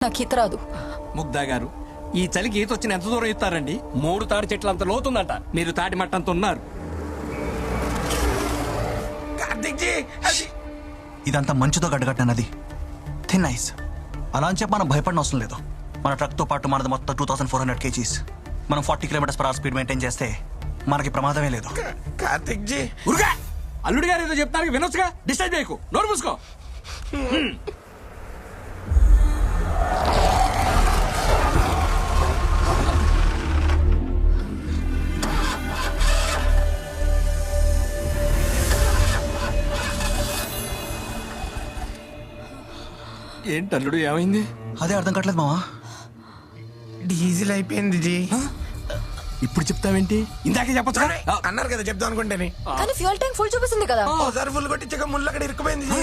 నాకు ఈత రాదు. ముగ్ధా గారు, ఈ చలికి ఈత వచ్చిన ఎంత దూరం ఇస్తారండి? 3 తాడి చెట్లు అంత లోతుందంట. మీరు తాటి మట్టంత ఉన్నారు. ఇదంతా మంచుతో గడ్డగట్టిన నది, థిన్ ఐస్. అలా అని చెప్పి మనం భయపడిన అవసరం లేదు. మన ట్రక్తో పాటు మనది మొత్తం 2400 kgs. మనం 40 km/h స్పీడ్ మెయింటైన్ చేస్తే మనకి ప్రమాదమే లేదు. కార్తిక్ జీ, ఉరుగా! అల్లుడి గారు ఏదో చెప్తారు, వినొచ్చుగా. డిస్టర్బ్ చేయకు, నోరు మూసుకో. ఏంటి అల్లుడు, ఏమైంది? అదే అర్థం కావట్లేదు మావా. డీజిల్ అయిపోయింది జీ. ఇప్పుడు చెప్తావేంటి? ఇందాకే చెప్పొచ్చు. అన్నారు కదా చెప్దాం అనుకుంటేనే. కానీ ఫ్యూయల్ ట్యాంక్ ఫుల్ చూపిస్తుంది కదా. ఓసారి ఫుల్ కొట్టించక ముళ్ళు అక్కడ ఇరుక్కుపోయింది జీ.